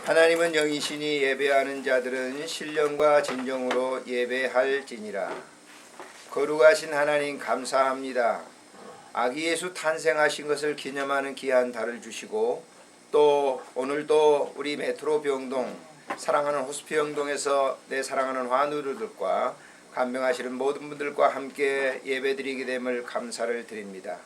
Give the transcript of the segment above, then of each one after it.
하나님은 영이시니 예배하는 자들은 신령과 진정으로 예배할지니라. 거룩하신 하나님 감사합니다. 아기 예수 탄생하신 것을 기념하는 귀한 달을 주시고 또 오늘도 우리 메트로 병동 사랑하는 호스피 병동에서 내 사랑하는 환우들과 간병하시는 모든 분들과 함께 예배드리게 됨을 감사를 드립니다.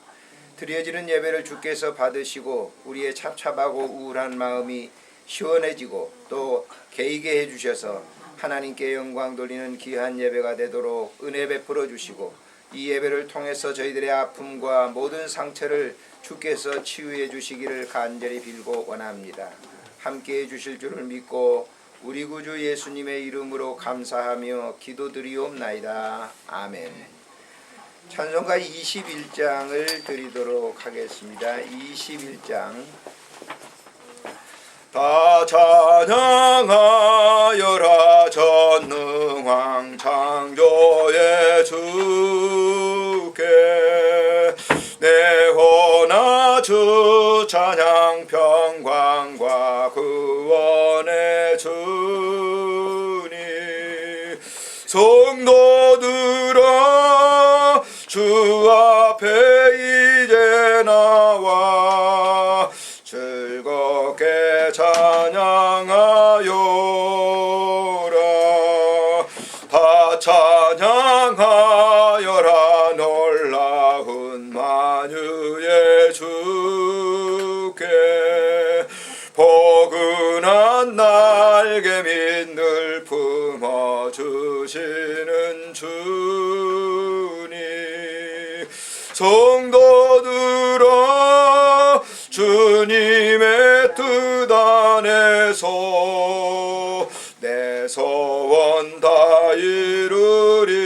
드려지는 예배를 주께서 받으시고 우리의 찹찹하고 우울한 마음이 시원해지고 또 개이게 해주셔서 하나님께 영광 돌리는 귀한 예배가 되도록 은혜 베풀어 주시고 이 예배를 통해서 저희들의 아픔과 모든 상처를 주께서 치유해 주시기를 간절히 빌고 원합니다. 함께해 주실 줄을 믿고 우리 구주 예수님의 이름으로 감사하며 기도드리옵나이다. 아멘. 찬송가 21장을 드리도록 하겠습니다. 21장 다 찬양하여라 전능왕 창조의 주께 내 호나 주 찬양 평강과 구원의 주님 성도들아 주 앞에 이제 나와 즐겁게 찬양하여라. 다 찬양하여라. 놀라운 만유의 주께 포근한 날개 밑늘 품어주시는 주님 성도들아 주님의 뜻 안에서 내 소원 다 이루리라.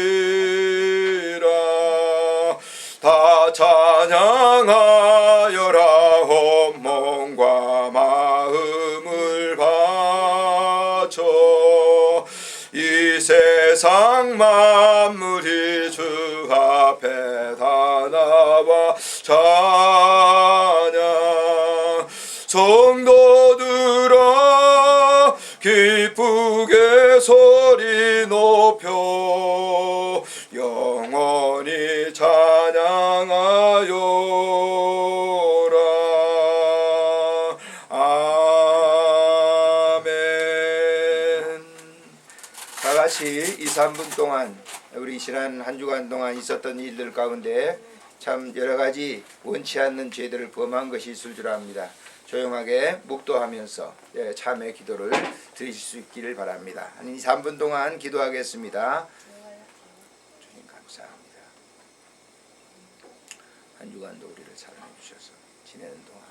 다 찬양하여라. 온몸과 마음을 바쳐 이 세상 만물이 주 앞에 다 나와 찬양. 성도들아 기쁘게 소리 높여 영원히 찬양하여라. 아멘. 다같이 2-3분 동안 우리 지난 한 주간 동안 있었던 일들 가운데 참 여러가지 원치 않는 죄들을 범한 것이 있을 줄 압니다. 조용하게 묵도하면서 참회 기도를 드리실 수 있기를 바랍니다. 한 2-3분 동안 기도하겠습니다. 주님 감사합니다. 한 주간도 우리를 사랑해 주셔서 지내는 동안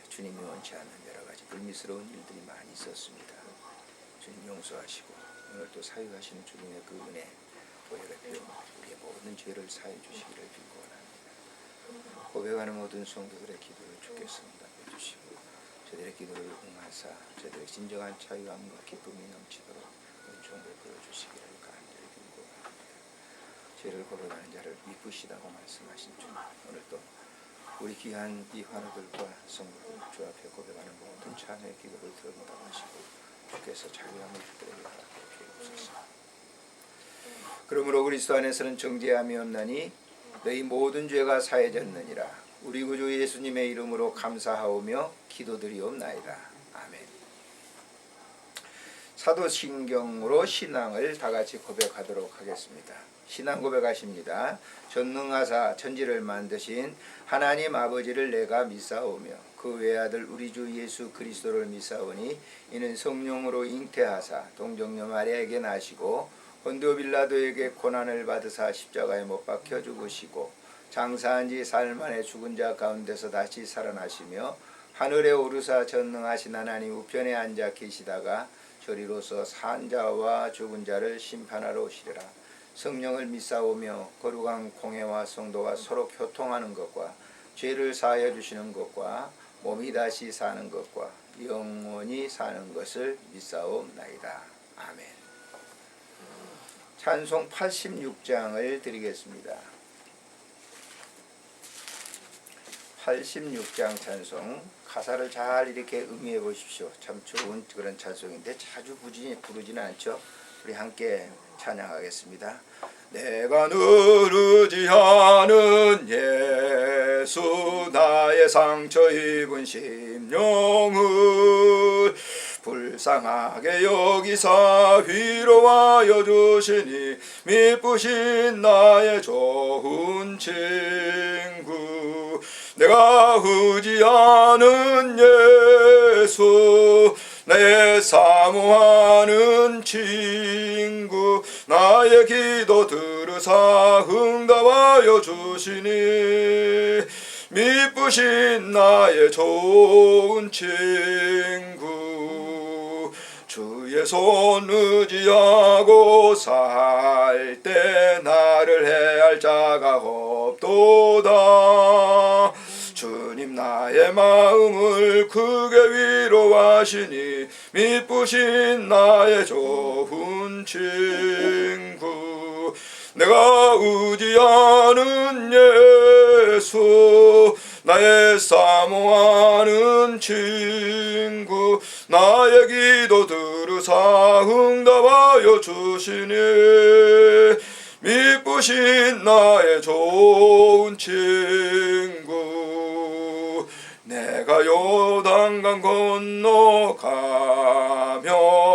주님이 원치 않는 여러가지 불미스러운 일들이 많이 있었습니다. 주님 용서하시고 오늘 또 사유하시는 주님의 그 은혜 보혈의 피 우리의 모든 죄를 사해 주시기를 빌고 원합니다. 고백하는 모든 성도들의 기도를 주께서 응답해 주시고 저들의 기도를 응하사 저들의 진정한 자유함과 기쁨이 넘치도록 은총 베풀어 주시기를 간절히 빌고 원합니다. 죄를 고백하는 자를 이쁘시다고 말씀하신 주님 오늘 또 우리 귀한 이 환우들과 성도들 주 앞에 고백하는 모든 찬양의 기도를 들어준다하시고 주께서 자유함을 주들에게 허락해 주옵소서. 그러므로 그리스도 안에서는 정죄함이 없나니 너희 모든 죄가 사해졌느니라. 우리 구주 예수님의 이름으로 감사하오며 기도드리옵나이다. 아멘. 사도신경으로 신앙을 다같이 고백하도록 하겠습니다. 신앙 고백하십니다. 전능하사 천지를 만드신 하나님 아버지를 내가 믿사오며 그 외아들 우리 주 예수 그리스도를 믿사오니 이는 성령으로 잉태하사 동정녀 마리아에게 나시고 본디오 빌라도에게 고난을 받으사 십자가에 못 박혀 죽으시고 장사한 지 사흘 만에 죽은 자 가운데서 다시 살아나시며 하늘에 오르사 전능하신 하나님 우편에 앉아 계시다가 저리로서 산 자와 죽은 자를 심판하러 오시리라. 성령을 믿사오며 거룩한 공회와 성도가 서로 교통하는 것과 죄를 사하여 주시는 것과 몸이 다시 사는 것과 영원히 사는 것을 믿사옵나이다. 아멘. 찬송 86장을 드리겠습니다. 86장 찬송 가사를 잘 이렇게 음미해 보십시오. 참 좋은 그런 찬송인데 자주 부르지는 않죠. 우리 함께 찬양하겠습니다. 내가 누르지 않은 예수 나의 상처 입은 심령을 불쌍하게 여기사 위로하여 주시니 미쁘신 나의 좋은 친구 내가 의지하는 예수 내 사모하는 친구 나의 기도 들으사 응답하여 주시니 미쁘신 나의 좋은 친구 주의 손 의지하고 살 때 나를 해할 자가 없도다 주님 나의 마음을 크게 위로하시니 미쁘신 나의 좋은 친구 내가 의지하는 예수 나의 사모하는 친구 나의 기도 들으사 응답하여 주시니 미쁘신 나의 좋은 친구 내가 요단강 건너가며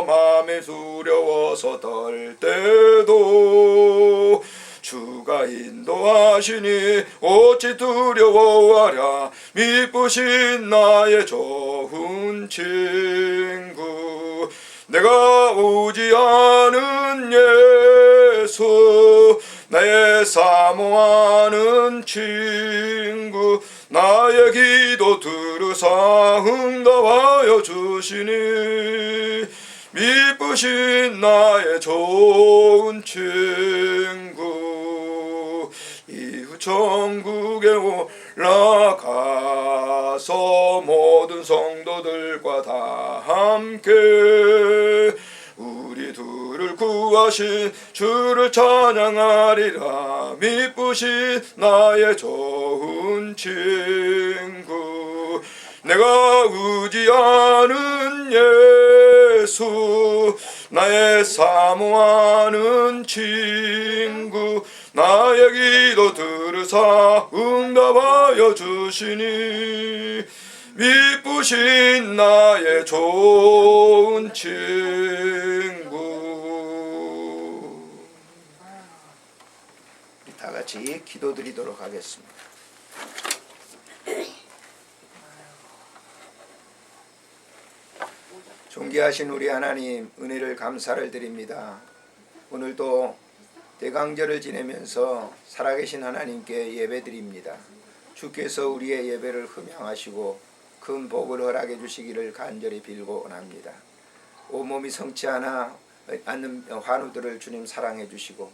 맘이 두려워서 떨 때도 주가 인도하시니 어찌 두려워하랴 미쁘신 나의 좋은 친구 내가 의지하는 예수 나의 사모하는 친구 나의 기도 들으사 응답하여 주시니 미쁘신 나의 좋은 친구 이후 천국에 올라가서 모든 성도들과 다 함께 우리 둘을 구하신 주를 찬양하리라 미쁘신 나의 좋은 친구 내가 의지하는 예수 나의 사모하는 친구 나의 기도 들으사 응답하여 주시니 미쁘신 나의 좋은 친구 우리 다 같이 기도드리도록 하겠습니다. 존귀하신 우리 하나님 은혜를 감사를 드립니다. 오늘도 대강절을 지내면서 살아계신 하나님께 예배드립니다. 주께서 우리의 예배를 흠양하시고 큰 복을 허락해 주시기를 간절히 빌고 원합니다. 온몸이 성치 않는 환우들을 주님 사랑해 주시고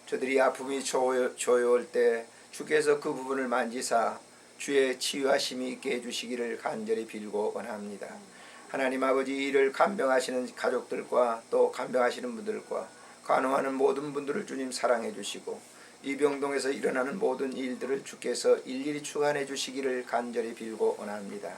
저들이 아픔이 조여올 때 주께서 그 부분을 만지사 주의 치유하심이 있게 해주시기를 간절히 빌고 원합니다. 하나님 아버지 이를 간병하시는 가족들과 또 간병하시는 분들과 간호하는 모든 분들을 주님 사랑해 주시고 이 병동에서 일어나는 모든 일들을 주께서 일일이 주관해 주시기를 간절히 빌고 원합니다.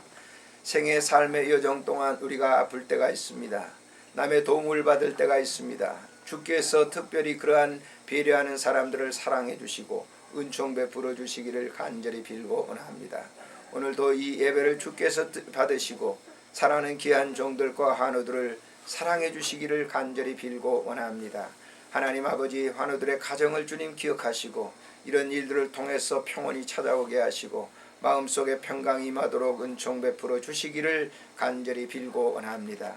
생애 삶의 여정 동안 우리가 아플 때가 있습니다. 남의 도움을 받을 때가 있습니다. 주께서 특별히 그러한 배려하는 사람들을 사랑해 주시고 은총 베풀어 주시기를 간절히 빌고 원합니다. 오늘도 이 예배를 주께서 받으시고 사랑하는 귀한 종들과 환우들을 사랑해 주시기를 간절히 빌고 원합니다. 하나님 아버지 환우들의 가정을 주님 기억하시고 이런 일들을 통해서 평온이 찾아오게 하시고 마음속에 평강이 임하도록 은총 베풀어 주시기를 간절히 빌고 원합니다.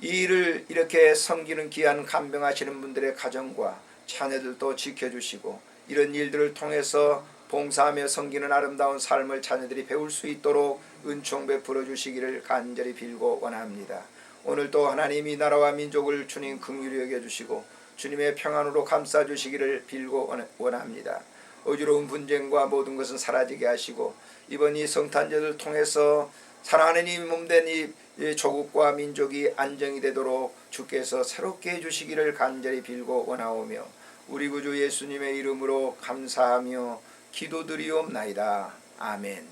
이 일을 이렇게 섬기는 귀한 간병하시는 분들의 가정과 자녀들도 지켜주시고 이런 일들을 통해서 봉사하며 섬기는 아름다운 삶을 자녀들이 배울 수 있도록 은총 베풀어 주시기를 간절히 빌고 원합니다. 오늘도 하나님이 나라와 민족을 주님 긍휼히 여겨주시고 주님의 평안으로 감싸주시기를 빌고 원합니다. 어지러운 분쟁과 모든 것은 사라지게 하시고 이번 이 성탄절을 통해서 사랑하는 이 몸된 이 조국과 민족이 안정이 되도록 주께서 새롭게 해주시기를 간절히 빌고 원하오며 우리 구주 예수님의 이름으로 감사하며 기도드리옵나이다. 아멘.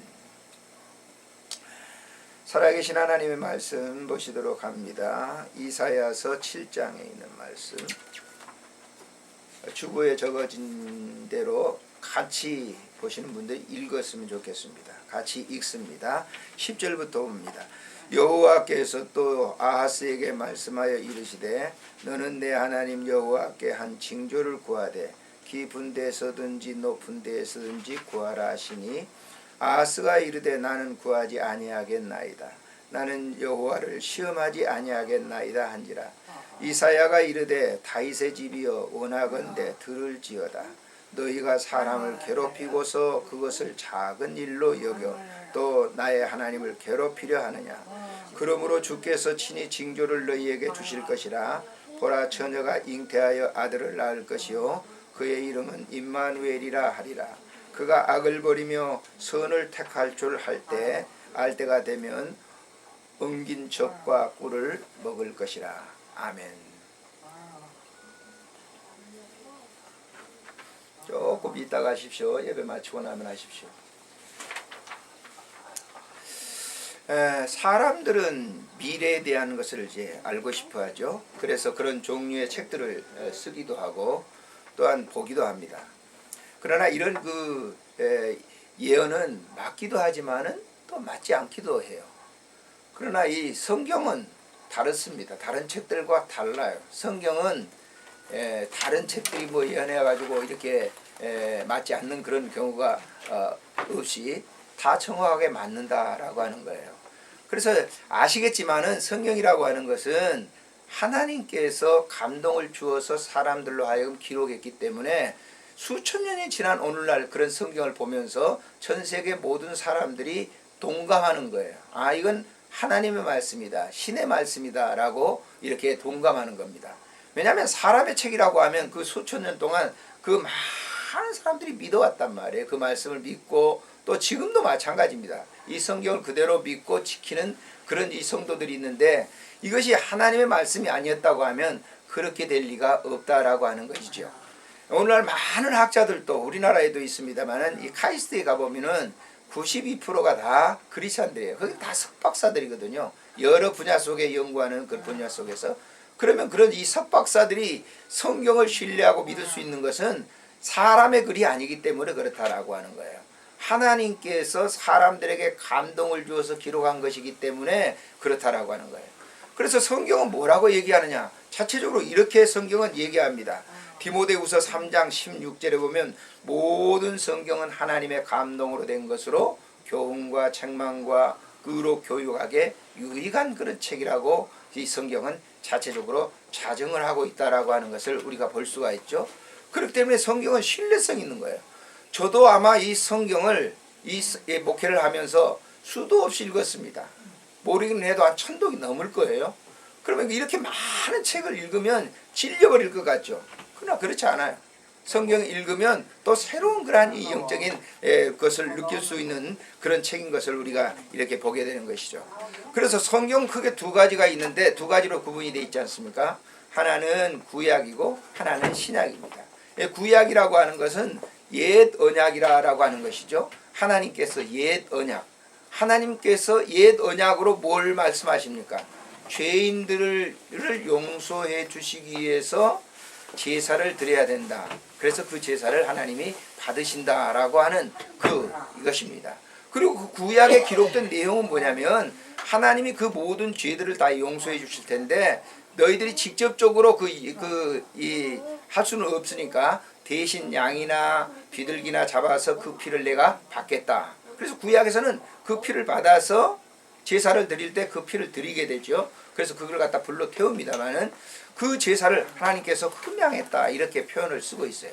살아계신 하나님의 말씀 보시도록 합니다. 이사야서 7장에 있는 말씀. 주보에 적어진 대로 같이 보시는 분들이 읽었으면 좋겠습니다. 같이 읽습니다. 10절부터 봅니다. 여호와께서 또 아하스에게 말씀하여 이르시되 너는 내 하나님 여호와께 한 징조를 구하되 깊은 데서든지 높은 데서든지 구하라 하시니 아하스가 이르되 나는 구하지 아니하겠나이다. 나는 여호와를 시험하지 아니하겠나이다 한지라. 이사야가 이르되 다윗의 집이여 원하건대 들을지어다. 너희가 사람을 괴롭히고서 그것을 작은 일로 여겨 또 나의 하나님을 괴롭히려 하느냐. 그러므로 주께서 친히 징조를 너희에게 주실 것이라. 보라 처녀가 잉태하여 아들을 낳을 것이요 그의 이름은 임마누엘이라 하리라. 그가 악을 버리며 선을 택할 줄 알 때가 되면 엉긴 젖과 꿀을 먹을 것이라. 아멘. 조금 이따가 하십시오. 예배 마치고 나면 하십시오. 사람들은 미래에 대한 것을 이제 알고 싶어 하죠. 그래서 그런 종류의 책들을 쓰기도 하고 또한 보기도 합니다. 그러나 이런 예언은 맞기도 하지만은 또 맞지 않기도 해요. 그러나 이 성경은 다릅니다. 다른 책들과 달라요. 성경은 다른 책들이 뭐 예언해가지고 이렇게 맞지 않는 그런 경우가 없이 다 정확하게 맞는다라고 하는 거예요. 그래서 아시겠지만은 성경이라고 하는 것은 하나님께서 감동을 주어서 사람들로 하여금 기록했기 때문에 수천 년이 지난 오늘날 그런 성경을 보면서 전 세계 모든 사람들이 동감하는 거예요. 아, 이건 하나님의 말씀이다, 신의 말씀이다 라고 이렇게 동감하는 겁니다. 왜냐하면 사람의 책이라고 하면 그 수천 년 동안 그 많은 사람들이 믿어왔단 말이에요. 그 말씀을 믿고 또 지금도 마찬가지입니다. 이 성경을 그대로 믿고 지키는 그런 이 성도들이 있는데 이것이 하나님의 말씀이 아니었다고 하면 그렇게 될 리가 없다라고 하는 것이죠. 오늘날 많은 학자들도 우리나라에도 있습니다만은 이 카이스트에 가보면은 92%가 다 크리스찬들이에요. 거기 다 석박사들이거든요. 여러 분야 속에 연구하는 그 분야 속에서. 그러면 그런 이 석박사들이 성경을 신뢰하고 믿을 수 있는 것은 사람의 글이 아니기 때문에 그렇다라고 하는 거예요. 하나님께서 사람들에게 감동을 주어서 기록한 것이기 때문에 그렇다라고 하는 거예요. 그래서 성경은 뭐라고 얘기하느냐? 자체적으로 이렇게 성경은 얘기합니다. 디모데후서 3장 16절에 보면 모든 성경은 하나님의 감동으로 된 것으로 교훈과 책망과 의로 교육하게 유익한 그런 책이라고 이 성경은 자체적으로 자정을 하고 있다라고 하는 것을 우리가 볼 수가 있죠. 그렇기 때문에 성경은 신뢰성이 있는 거예요. 저도 아마 이 성경을 이 목회를 하면서 수도 없이 읽었습니다. 모르긴 해도 한 1000독이 넘을 거예요. 그러면 이렇게 많은 책을 읽으면 질려버릴 것 같죠. 그러나 그렇지 않아요. 성경을 읽으면 또 새로운 그러한 이 영적인 것을 느낄 수 있는 그런 책인 것을 우리가 이렇게 보게 되는 것이죠. 그래서 성경 크게 두 가지가 있는데 두 가지로 구분이 되어 있지 않습니까? 하나는 구약이고 하나는 신약입니다. 구약이라고 하는 것은 옛 언약이라고 하는 것이죠. 하나님께서 옛 언약, 하나님께서 옛 언약으로 뭘 말씀하십니까? 죄인들을 용서해 주시기 위해서 제사를 드려야 된다. 그래서 그 제사를 하나님이 받으신다라고 하는 이것입니다. 그리고 그 구약에 기록된 내용은 뭐냐면 하나님이 그 모든 죄들을 다 용서해 주실 텐데 너희들이 직접적으로 할 수는 없으니까 대신 양이나 비둘기나 잡아서 그 피를 내가 받겠다. 그래서 구약에서는 그 피를 받아서 제사를 드릴 때 그 피를 드리게 되죠. 그래서 그걸 갖다 불로 태웁니다만은 그 제사를 하나님께서 흠양했다 이렇게 표현을 쓰고 있어요.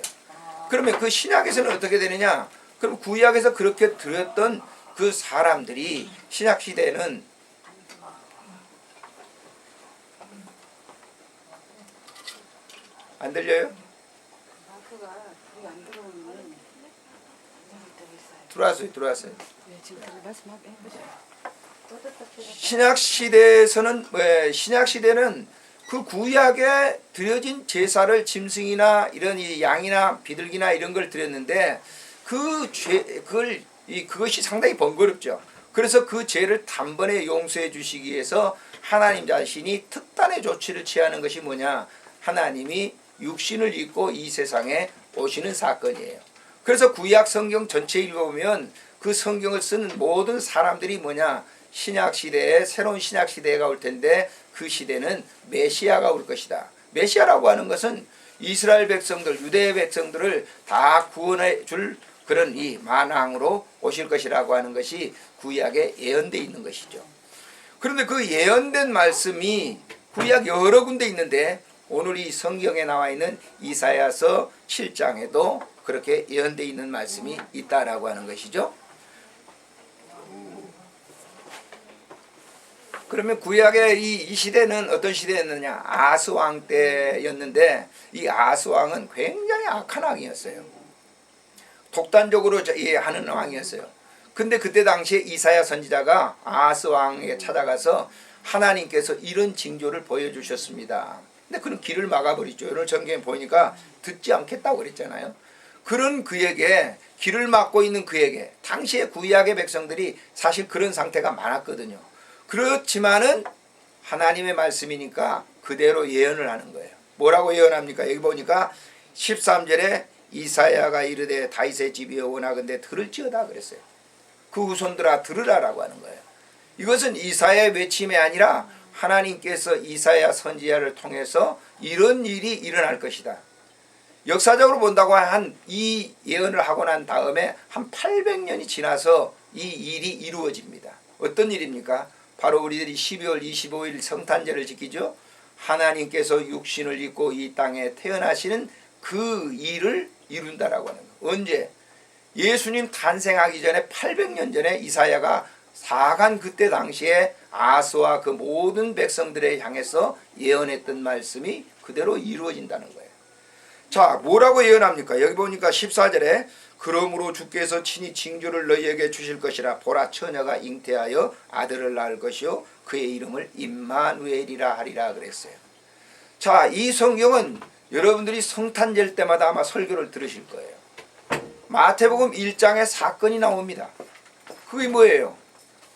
그러면 그 신약에서는 어떻게 되느냐? 그럼 구약에서 그렇게 드렸던 그 사람들이 신약 시대는 안 들려요? 들어왔어요. 신약 시대는 그 구약에 드려진 제사를 짐승이나 이런 이 양이나 비둘기나 이런 걸 드렸는데 그것이 상당히 번거롭죠. 그래서 그 죄를 단번에 용서해 주시기 위해서 하나님 자신이 특단의 조치를 취하는 것이 뭐냐? 하나님이 육신을 입고 이 세상에 오시는 사건이에요. 그래서 구약 성경 전체 읽어보면 그 성경을 쓰는 모든 사람들이 뭐냐? 신약 시대에 새로운 신약 시대가 올 텐데 그 시대는 메시아가 올 것이다. 메시아라고 하는 것은 이스라엘 백성들, 유대 백성들을 다 구원해 줄 그런 이 만왕으로 오실 것이라고 하는 것이 구약에 예언되어 있는 것이죠. 그런데 그 예언된 말씀이 구약 여러 군데 있는데 오늘 이 성경에 나와 있는 이사야서 7장에도 그렇게 예언되어 있는 말씀이 있다라고 하는 것이죠. 그러면 구약의 이 시대는 어떤 시대였느냐? 아스왕 때였는데 이 아스왕은 굉장히 악한 왕이었어요. 독단적으로 하는 왕이었어요. 근데 그때 당시에 이사야 선지자가 아스왕에게 찾아가서 하나님께서 이런 징조를 보여주셨습니다. 근데 그는 길을 막아버리죠. 오늘 성경에 보니까 듣지 않겠다고 그랬잖아요. 그런 그에게, 길을 막고 있는 그에게, 당시에 구약의 백성들이 사실 그런 상태가 많았거든요. 그렇지만은 하나님의 말씀이니까 그대로 예언을 하는 거예요. 뭐라고 예언합니까? 여기 보니까 13절에 이사야가 이르되 다윗의 집이여 원하건대 들을지어다 그랬어요. 그 후손들아 들으라라고 하는 거예요. 이것은 이사야의 외침이 아니라 하나님께서 이사야 선지자를 통해서 이런 일이 일어날 것이다. 역사적으로 본다고 한 이 예언을 하고 난 다음에 한 800년이 지나서 이 일이 이루어집니다. 어떤 일입니까? 바로 우리들이 12월 25일 성탄절을 지키죠. 하나님께서 육신을 입고 이 땅에 태어나시는 그 일을 이룬다라고 하는 거예요. 언제? 예수님 탄생하기 전에 800년 전에 이사야가 사간 그때 당시에 아스와 그 모든 백성들에 향해서 예언했던 말씀이 그대로 이루어진다는 거예요. 자, 뭐라고 예언합니까? 여기 보니까 14절에 그러므로 주께서 친히 징조를 너희에게 주실 것이라. 보라, 처녀가 잉태하여 아들을 낳을 것이요 그의 이름을 임마누엘이라 하리라 그랬어요. 자, 이 성경은 여러분들이 성탄절 때마다 아마 설교를 들으실 거예요. 마태복음 1장에 사건이 나옵니다. 그게 뭐예요?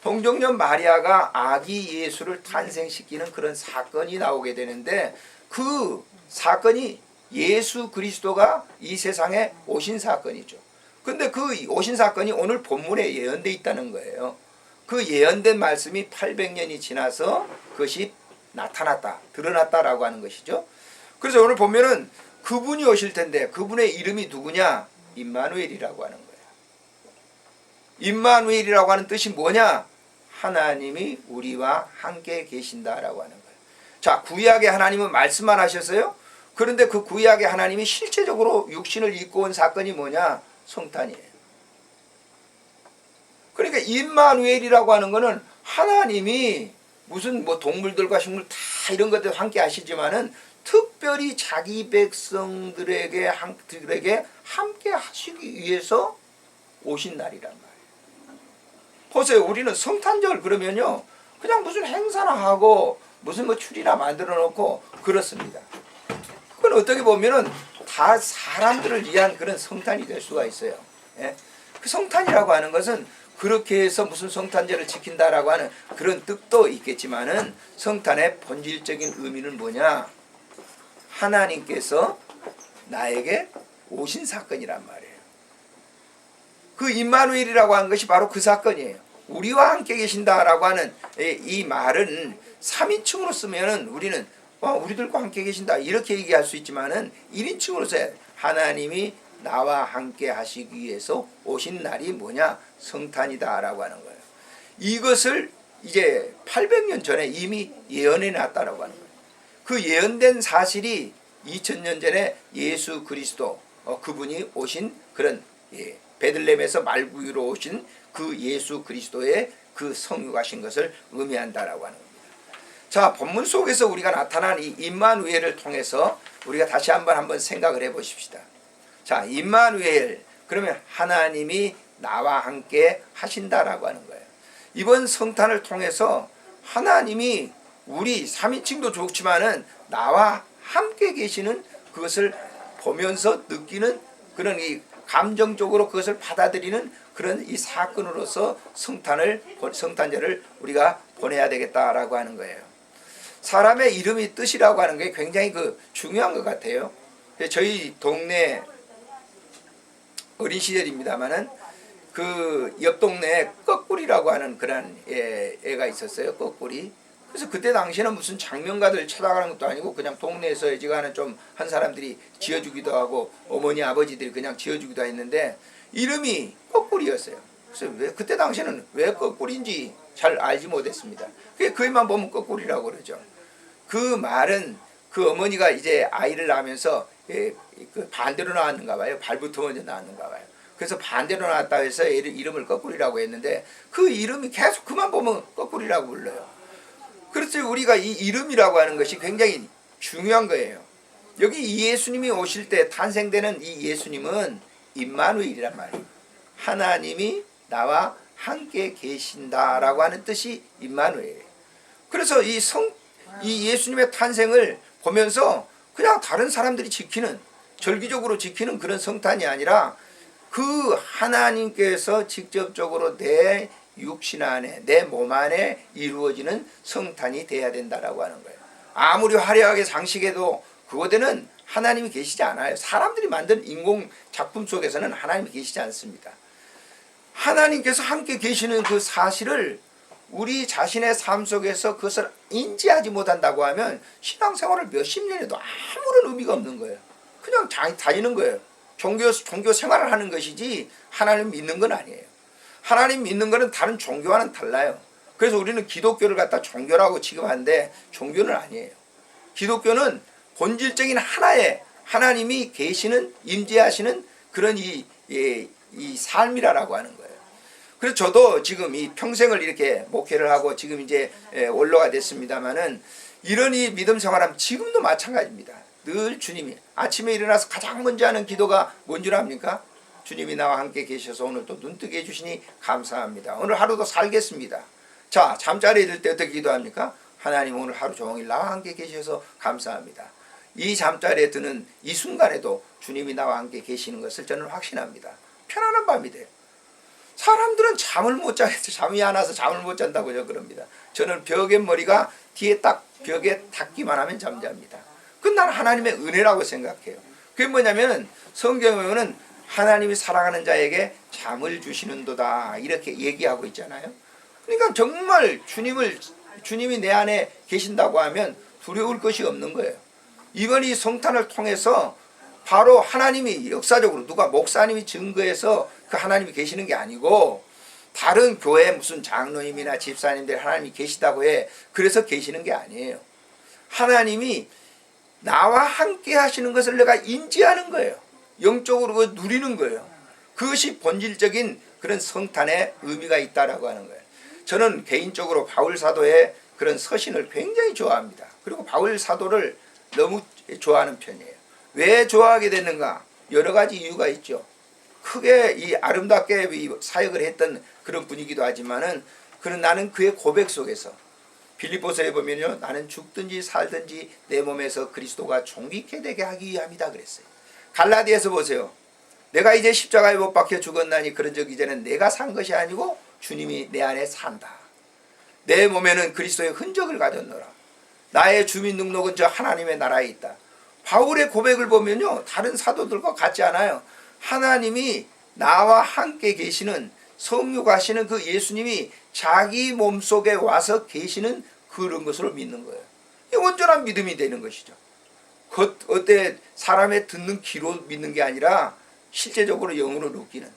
동정녀 마리아가 아기 예수를 탄생시키는 그런 사건이 나오게 되는데 그 사건이 예수 그리스도가 이 세상에 오신 사건이죠. 근데 그 오신 사건이 오늘 본문에 예언되어 있다는 거예요. 그 예언된 말씀이 800년이 지나서 그것이 나타났다, 드러났다라고 하는 것이죠. 그래서 오늘 보면은 그분이 오실 텐데 그분의 이름이 누구냐? 임마누엘이라고 하는 거예요. 임마누엘이라고 하는 뜻이 뭐냐? 하나님이 우리와 함께 계신다라고 하는 거예요. 자, 구약의 하나님은 말씀만 하셨어요? 그런데 그 구약의 하나님이 실제적으로 육신을 입고 온 사건이 뭐냐? 성탄이에요. 그러니까 임마누엘이라고 하는 것은 하나님이 무슨 뭐 동물들과 식물 다 이런 것들 함께 하시지만은 특별히 자기 백성들에게 함께 하시기 위해서 오신 날이란 말이에요. 보세요. 우리는 성탄절 그러면요 그냥 무슨 행사나 하고 무슨 뭐 추리나 만들어 놓고 그렇습니다. 그건 어떻게 보면은 다 사람들을 위한 그런 성탄이 될 수가 있어요. 예? 그 성탄이라고 하는 것은 그렇게 해서 무슨 성탄절을 지킨다라고 하는 그런 뜻도 있겠지만은 성탄의 본질적인 의미는 뭐냐? 하나님께서 나에게 오신 사건이란 말이에요. 그 임마누엘이라고 하는 것이 바로 그 사건이에요. 우리와 함께 계신다라고 하는 이 말은 3인칭으로 쓰면은 우리는 우리들과 함께 계신다 이렇게 얘기할 수 있지만은 1인칭으로 써야 돼. 하나님이 나와 함께 하시기 위해서 오신 날이 뭐냐? 성탄이다라고 하는 거예요. 이것을 이제 800년 전에 이미 예언해 놨다라고 하는 거예요. 그 예언된 사실이 2000년 전에 예수 그리스도 그분이 오신 그런 베들레헴에서 말구유로 오신 그 예수 그리스도의 그 성육하신 것을 의미한다라고 하는 겁니다. 자, 본문 속에서 우리가 나타난 이 임마누엘을 통해서 우리가 다시 한번 생각을 해 보십시다. 자, 임마누엘 그러면 하나님이 나와 함께 하신다라고 하는 거예요. 이번 성탄을 통해서 하나님이 우리 3인칭도 좋지만은 나와 함께 계시는 그것을 보면서 느끼는 그런 이 감정적으로 그것을 받아들이는 그런 이 사건으로서 성탄절을 우리가 보내야 되겠다라고 하는 거예요. 사람의 이름이 뜻이라고 하는 게 굉장히 중요한 것 같아요. 저희 동네 어린 시절입니다만은 그 옆 동네에 꺽꿀이라고 하는 그런 애가 있었어요. 꺽꿀이. 그래서 그때 당시에는 무슨 장명가들 찾아가는 것도 아니고 그냥 동네에서 애지간한 좀 한 사람들이 지어주기도 하고 어머니 아버지들이 그냥 지어주기도 했는데 이름이 꺽꿀이었어요. 그래서 그때 당시에는 왜 꺽꿀인지 잘 알지 못했습니다. 그만 보면 꺽꿀이라고 그러죠. 그 말은 그 어머니가 이제 아이를 낳으면서 그 반대로 나왔는가 봐요. 발부터 먼저 나왔는가 봐요. 그래서 반대로 나왔다 해서 이름을 꺽꿀이라고 했는데 그 이름이 계속 그만 보면 꺽꿀이라고 불러요. 그래서 우리가 이 이름이라고 하는 것이 굉장히 중요한 거예요. 여기 예수님이 오실 때 탄생되는 이 예수님은 임마누엘이란 말이에요. 하나님이 나와 함께 계신다라고 하는 뜻이 임마누엘이에요. 그래서 이 예수님의 탄생을 보면서 그냥 다른 사람들이 지키는 절기적으로 지키는 그런 성탄이 아니라 그 하나님께서 직접적으로 내 육신 안에 내 몸 안에 이루어지는 성탄이 돼야 된다라고 하는 거예요. 아무리 화려하게 장식해도 그곳에는 하나님이 계시지 않아요. 사람들이 만든 인공 작품 속에서는 하나님이 계시지 않습니다. 하나님께서 함께 계시는 그 사실을 우리 자신의 삶 속에서 그것을 인지하지 못한다고 하면 신앙생활을 몇십 년에도 아무런 의미가 없는 거예요. 그냥 다니는 거예요. 종교 생활을 하는 것이지 하나님 믿는 건 아니에요. 하나님 믿는 것은 다른 종교와는 달라요. 그래서 우리는 기독교를 갖다 종교라고 취급하는데 종교는 아니에요. 기독교는 본질적인 하나의 하나님이 계시는 임재하시는 그런 이 삶이라고 하는 거예요. 그래서 저도 지금 이 평생을 이렇게 목회를 하고 지금 이제 원로가 됐습니다만은 이런 이 믿음 생활하면 지금도 마찬가지입니다. 늘 주님이 아침에 일어나서 가장 먼저 하는 기도가 뭔 줄 압니까? 주님이 나와 함께 계셔서 오늘 또 눈뜨게 해주시니 감사합니다. 오늘 하루도 살겠습니다. 자, 잠자리에 들 때 어떻게 기도합니까? 하나님 오늘 하루 종일 나와 함께 계셔서 감사합니다. 이 잠자리에 드는 이 순간에도 주님이 나와 함께 계시는 것을 저는 확신합니다. 편안한 밤이 돼요. 사람들은 잠을 못 자겠어요. 잠이 안 와서 잠을 못 잔다고 그럽니다. 저는 벽에 머리가 뒤에 딱 벽에 닿기만 하면 잠잡니다. 그건 난 하나님의 은혜라고 생각해요. 그게 뭐냐면 성경에 보면 하나님이 사랑하는 자에게 잠을 주시는도다 이렇게 얘기하고 있잖아요. 그러니까 정말 주님이 내 안에 계신다고 하면 두려울 것이 없는 거예요. 이번 이 성탄을 통해서 바로 하나님이 역사적으로 누가 목사님이 증거해서 그 하나님이 계시는 게 아니고 다른 교회 무슨 장로님이나 집사님들 하나님이 계시다고 해 그래서 계시는 게 아니에요. 하나님이 나와 함께 하시는 것을 내가 인지하는 거예요. 영적으로 누리는 거예요. 그것이 본질적인 그런 성탄의 의미가 있다라고 하는 거예요. 저는 개인적으로 바울 사도의 그런 서신을 굉장히 좋아합니다. 그리고 바울 사도를 너무 좋아하는 편이에요. 왜 좋아하게 됐는가? 여러 가지 이유가 있죠. 크게 이 아름답게 이 사역을 했던 그런 분이기도 하지만은 나는 그의 고백 속에서 빌립보서에 보면요, 나는 죽든지 살든지 내 몸에서 그리스도가 존귀케 되게 하기 위함이다 그랬어요. 갈라디아서 보세요. 내가 이제 십자가에 못 박혀 죽었나니 그런즉 이제는 내가 산 것이 아니고 주님이 내 안에 산다. 내 몸에는 그리스도의 흔적을 가졌노라. 나의 주민등록은 저 하나님의 나라에 있다. 바울의 고백을 보면요, 다른 사도들과 같지 않아요. 하나님이 나와 함께 계시는 성육하시는 그 예수님이 자기 몸속에 와서 계시는 그런 것으로 믿는 거예요. 이 온전한 믿음이 되는 것이죠. 어때 사람의 듣는 귀로 믿는 게 아니라 실제적으로 영으로 느끼는.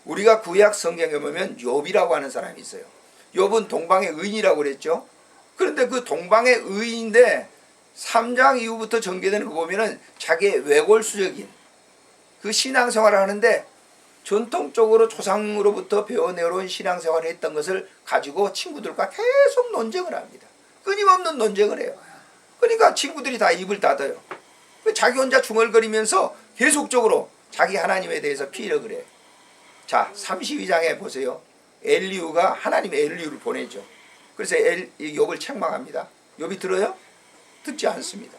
우리가 구약 성경에 보면 욥이라고 하는 사람이 있어요. 욥은 동방의 의인이라고 그랬죠. 그런데 그 동방의 의인인데 3장 이후부터 전개되는 거 보면은 자기의 외골수적인 그 신앙생활을 하는데 전통적으로 조상으로부터 배워내려온 신앙생활을 했던 것을 가지고 친구들과 계속 논쟁을 합니다. 끊임없는 논쟁을 해요. 그러니까 친구들이 다 입을 닫아요. 자기 혼자 중얼거리면서 계속적으로 자기 하나님에 대해서 피력을 해요. 자, 32장에 보세요. 엘리후가 하나님의 엘리후를 보내죠. 그래서 욥을 책망합니다. 욥이 들어요? 듣지 않습니다.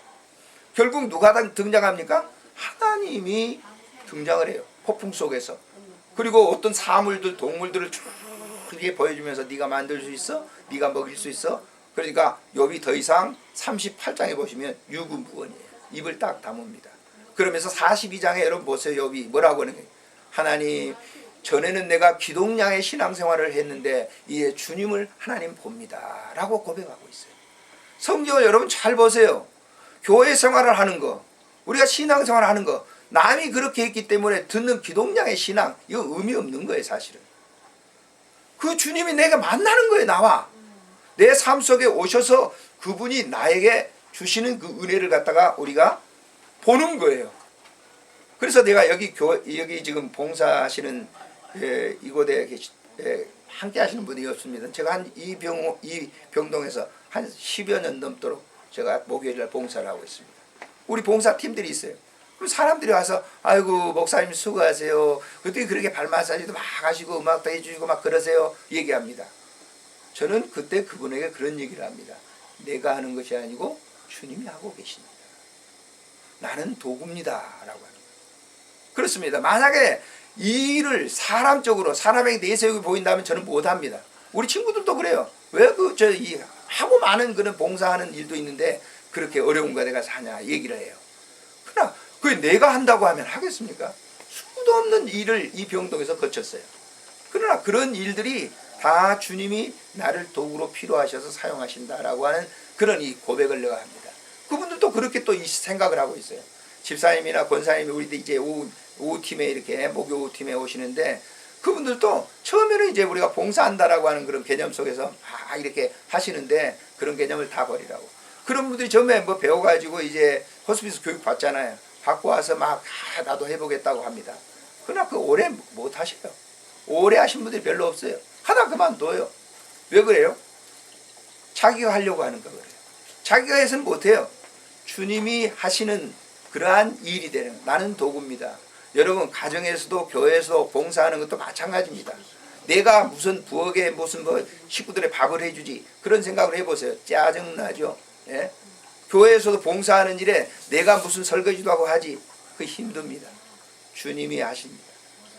결국 누가 등장합니까? 하나님이 등장을 해요. 폭풍 속에서. 그리고 어떤 사물들, 동물들을 쭉 이렇게 보여주면서 네가 만들 수 있어? 네가 먹일 수 있어? 그러니까 욥이 더 이상 38장에 보시면 유구무원이에요. 입을 딱 다뭅니다. 그러면서 42장에 여러분 보세요. 욥이 뭐라고 하는 거예요? 하나님, 전에는 내가 기독량의 신앙생활을 했는데 이제 주님을 하나님 봅니다 라고 고백하고 있어요. 성경을 여러분 잘 보세요. 교회 생활을 하는 거, 우리가 신앙생활을 하는 거, 남이 그렇게 했기 때문에 듣는 기독량의 신앙, 이거 의미 없는 거예요. 사실은 그 주님이 내가 만나는 거예요. 나와 내 삶 속에 오셔서 그분이 나에게 주시는 그 은혜를 갖다가 우리가 보는 거예요. 그래서 내가 여기 지금 봉사하시는 이곳에 함께 하시는 분이 없습니다. 제가 이 병동에서 한 10여 년 넘도록 제가 목요일날 봉사를 하고 있습니다. 우리 봉사팀들이 있어요. 그럼 사람들이 와서 아이고 목사님 수고하세요. 그때 그렇게 발 마사지도 막 하시고 음악도 해주시고 막 그러세요. 얘기합니다. 저는 그때 그분에게 그런 얘기를 합니다. 내가 하는 것이 아니고 주님이 하고 계십니다. 나는 도구입니다 라고 하는 거예요. 그렇습니다. 만약에 이 일을 사람적으로 사람에게 내세우게 보인다면 저는 못합니다. 우리 친구들도 그래요. 왜 하고 많은 그런 봉사하는 일도 있는데 그렇게 어려운 거 내가 사냐 얘기를 해요. 그러나 그게 내가 한다고 하면 하겠습니까? 수도 없는 일을 이 병동에서 거쳤어요. 그러나 그런 일들이 다 주님이 나를 도구로 필요하셔서 사용하신다라고 하는 그런 이 고백을 내가 합니다. 그분들도 그렇게 또 이 생각을 하고 있어요. 집사님이나 권사님이 우리도 이제 오후팀에 이렇게 목요 오후팀에 오시는데 그분들도 처음에는 이제 우리가 봉사한다라고 하는 그런 개념 속에서 이렇게 하시는데 그런 개념을 다 버리라고. 그런 분들이 처음에 뭐 배워가지고 이제 호스피스 교육 받잖아요. 받고 와서 막 나도 해보겠다고 합니다. 그러나 그 오래 못 하셔요. 오래 하신 분들이 별로 없어요. 하다 그만둬요. 왜 그래요? 자기가 하려고 하는 거 그래요. 자기가 해서는 못해요. 주님이 하시는 그러한 일이 되는 거예요. 나는 도구입니다. 여러분 가정에서도 교회에서도 봉사하는 것도 마찬가지입니다. 내가 무슨 부엌에 무슨 뭐 식구들의 밥을 해주지 그런 생각을 해보세요. 짜증나죠. 예? 교회에서도 봉사하는 일에 내가 무슨 설거지도 하고 하지 그 힘듭니다. 주님이 하십니다.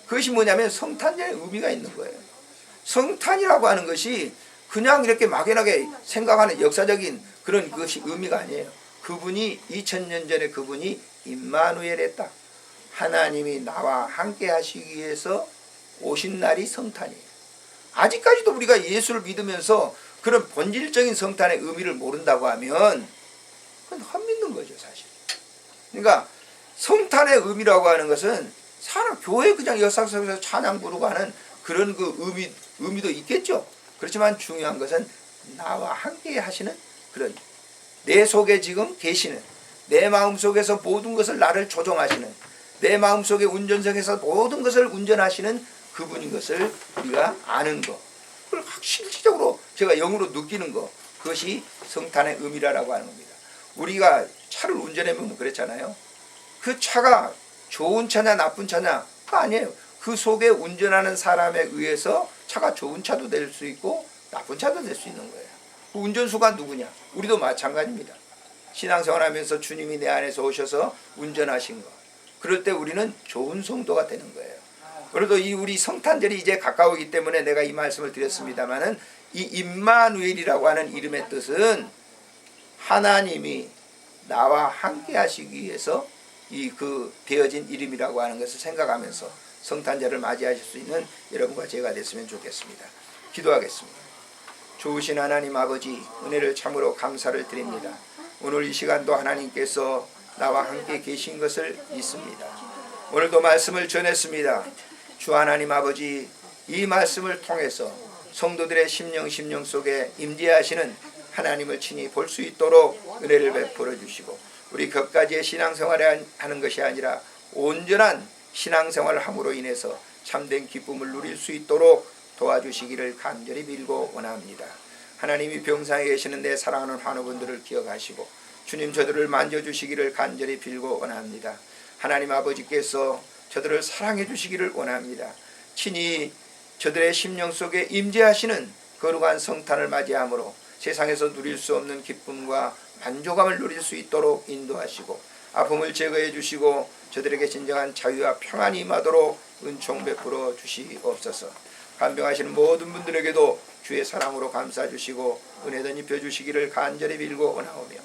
그것이 뭐냐면 성탄절의 의미가 있는 거예요. 성탄이라고 하는 것이 그냥 이렇게 막연하게 생각하는 역사적인 그런 것이 의미가 아니에요. 그분이 2000년 전에 그분이 임마누엘 했다. 하나님이 나와 함께 하시기 위해서 오신 날이 성탄이에요. 아직까지도 우리가 예수를 믿으면서 그런 본질적인 성탄의 의미를 모른다고 하면 그건 헛믿는 거죠 사실. 그러니까 성탄의 의미라고 하는 것은 사람 교회 그냥 역사 속에서 찬양 부르고 하는 그런 그 의미도 있겠죠. 그렇지만 중요한 것은 나와 함께 하시는 그런 내 속에 지금 계시는 내 마음속에서 모든 것을 나를 조종하시는 내 마음속에 운전석에서 모든 것을 운전하시는 그분인 것을 우리가 아는 것, 그걸 실질적으로 제가 영으로 느끼는 것, 그것이 성탄의 의미라고 하는 겁니다. 우리가 차를 운전해보면 그렇잖아요. 그 차가 좋은 차냐 나쁜 차냐 그거 아니에요. 그 속에 운전하는 사람에 의해서 차가 좋은 차도 될 수 있고 나쁜 차도 될 수 있는 거예요. 그 운전수가 누구냐? 우리도 마찬가지입니다. 신앙생활하면서 주님이 내 안에서 오셔서 운전하신 것, 그럴 때 우리는 좋은 성도가 되는 거예요. 그래도 이 우리 성탄절이 이제 가까우기 때문에 내가 이 말씀을 드렸습니다마는 이 임마누엘이라고 하는 이름의 뜻은 하나님이 나와 함께 하시기 위해서 그 되어진 이름이라고 하는 것을 생각하면서 성탄절을 맞이하실 수 있는 여러분과 제가 됐으면 좋겠습니다. 기도하겠습니다. 좋으신 하나님 아버지, 은혜를 참으로 감사를 드립니다. 오늘 이 시간도 하나님께서 나와 함께 계신 것을 믿습니다. 오늘도 말씀을 전했습니다. 주 하나님 아버지, 이 말씀을 통해서 성도들의 심령 속에 임재하시는 하나님을 친히 볼 수 있도록 은혜를 베풀어 주시고, 우리 격가지의 신앙생활을 하는 것이 아니라 온전한 신앙생활을 함으로 인해서 참된 기쁨을 누릴 수 있도록 도와주시기를 간절히 빌고 원합니다. 하나님이 병상에 계시는 내 사랑하는 환우분들을 기억하시고 주님 저들을 만져주시기를 간절히 빌고 원합니다. 하나님 아버지께서 저들을 사랑해 주시기를 원합니다. 친히 저들의 심령 속에 임재하시는 거룩한 성탄을 맞이함으로 세상에서 누릴 수 없는 기쁨과 만족감을 누릴 수 있도록 인도하시고, 아픔을 제거해 주시고 저들에게 진정한 자유와 평안이 임하도록 은총 베풀어 주시옵소서. 간병하시는 모든 분들에게도 주의 사랑으로 감싸 주시고 은혜 덧입혀 주시기를 간절히 빌고 원하오며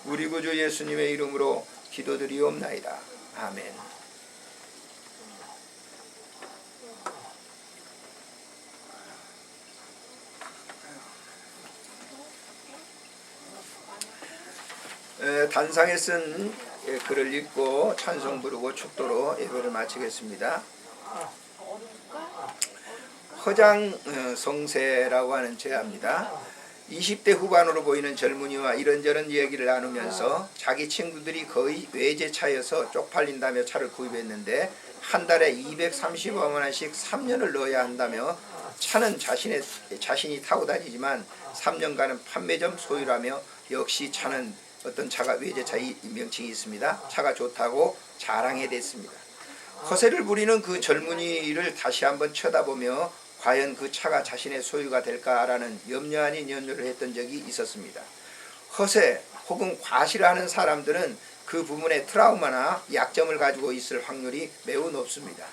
우리 구주 예수님의 이름으로 기도드리옵나이다. 아멘. 단상에 쓴 글을 읽고 찬송 부르고 축도로 예배를 마치겠습니다. 허장성세라고 하는 제자입니다. 20대 후반으로 보이는 젊은이와 이런저런 얘기를 나누면서 자기 친구들이 거의 외제차여서 쪽팔린다며 차를 구입했는데 한 달에 230만 원씩 3년을 넣어야 한다며 차는 자신이 타고 다니지만 3년간은 판매점 소유라며 역시 차는 어떤 차가 외제차 명칭이 있습니다. 차가 좋다고 자랑해 댔습니다. 허세를 부리는 그 젊은이를 다시 한번 쳐다보며 과연 그 차가 자신의 소유가 될까라는 염려 아닌 염려를 했던 적이 있었습니다. 허세 혹은 과시라는 사람들은 그 부분에 트라우마나 약점을 가지고 있을 확률이 매우 높습니다.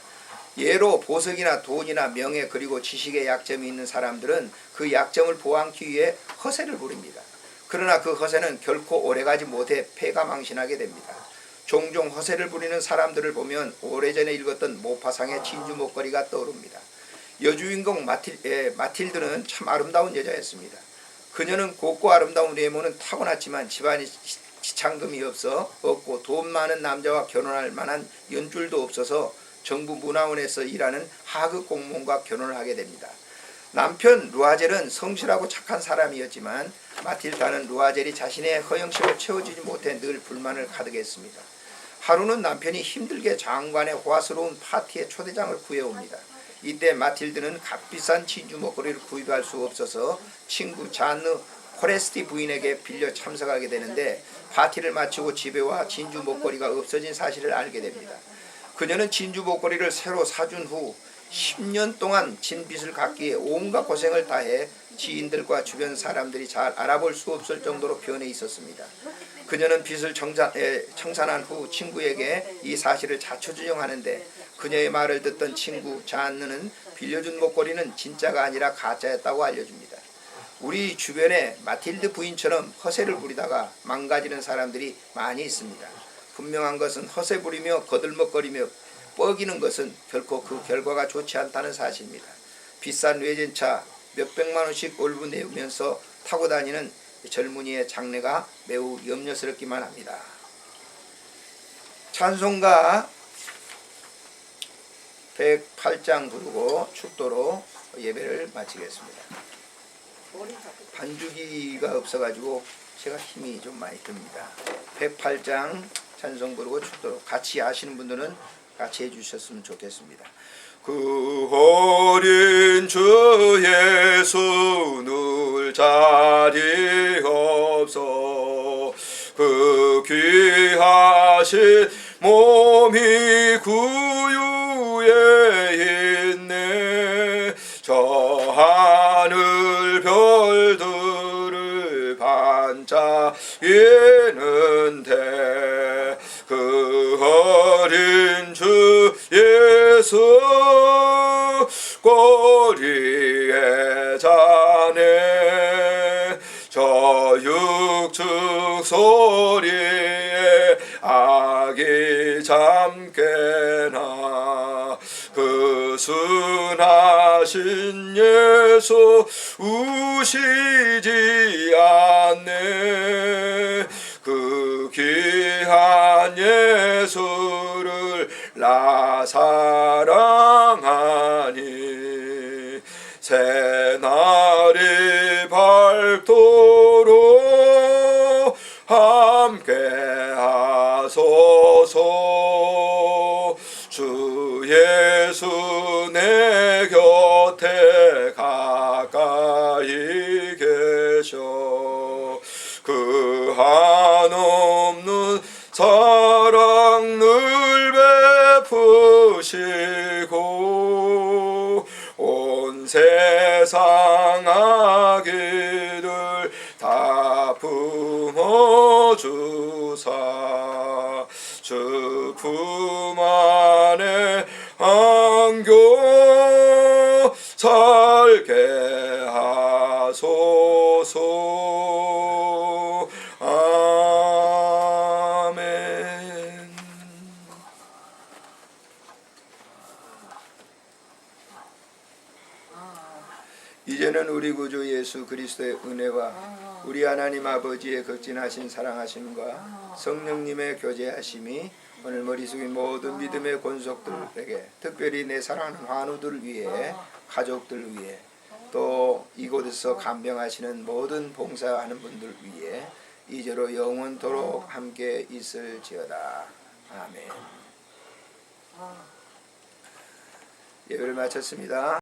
예로 보석이나 돈이나 명예 그리고 지식의 약점이 있는 사람들은 그 약점을 보완하기 위해 허세를 부립니다. 그러나 그 허세는 결코 오래가지 못해 패가망신하게 됩니다. 종종 허세를 부리는 사람들을 보면 오래전에 읽었던 모파상의 진주 목걸이가 떠오릅니다. 여주인공 마틸드는 참 아름다운 여자였습니다. 그녀는 곱고 아름다운 외모는 타고났지만 집안이 지참금이 없고 돈 많은 남자와 결혼할 만한 연줄도 없어서 정부 문화원에서 일하는 하급 공무원과 결혼을 하게 됩니다. 남편 루아젤은 성실하고 착한 사람이었지만 마틸다는 루아젤이 자신의 허영심을 채워주지 못해 늘 불만을 가득했습니다. 하루는 남편이 힘들게 장관의 호화스러운 파티에 초대장을 구해옵니다. 이때 마틸드는 값비싼 진주 목걸이를 구입할 수 없어서 친구 잔느 포레스티 부인에게 빌려 참석하게 되는데 파티를 마치고 집에 와 진주 목걸이가 없어진 사실을 알게 됩니다. 그녀는 진주 목걸이를 새로 사준 후 10년 동안 진 빚을 갚기에 온갖 고생을 다해 지인들과 주변 사람들이 잘 알아볼 수 없을 정도로 변해 있었습니다. 그녀는 빚을 청산한 후 친구에게 이 사실을 자초지종하는데 그녀의 말을 듣던 친구 잔느는 빌려준 목걸이는 진짜가 아니라 가짜였다고 알려줍니다. 우리 주변에 마틸드 부인처럼 허세를 부리다가 망가지는 사람들이 많이 있습니다. 분명한 것은 허세 부리며 거들먹거리며 뻐기는 것은 결코 그 결과가 좋지 않다는 사실입니다. 비싼 외제차 몇백만 원씩 올부 내면서 타고 다니는 젊은이의 장래가 매우 염려스럽기만 합니다. 찬송가 108장 부르고 축도로 예배를 마치겠습니다. 반주기가 없어가지고 제가 힘이 좀 많이 듭니다. 108장 찬송 부르고 축도로 같이 하시는 분들은 같이 해주셨으면 좋겠습니다. 그 어린 주 예수 늘 자리 없어 그 귀하신 몸이 구유에 있네 저 하늘 별들을 반짝이는데 그 어린 주 예수 꼬리에 자네 저 육축 소리에 아기 잠깨나 그 순하신 예수 우시지 않네 그 귀한 예수를 나 사랑하니 새날이 밝도록 함께 하소서 주 예수 내 곁에 가까이 계셔 그 한없는 사랑 늘 베푸시고 온 세상 악의를 다 품어주사 품 안에 안겨 살게 하소서. 아멘. 이제는 우리 구주 예수 그리스도의 은혜와 우리 하나님 아버지의 극진하신 사랑하심과 성령님의 교제하심이 오늘 머리 숙인 모든 믿음의 권속들에게, 특별히 내 사랑하는 환우들 위해, 가족들 위해, 또 이곳에서 간병하시는 모든 봉사하는 분들 위해 이제로 영원토록 함께 있을지어다. 아멘. 예배를 마쳤습니다.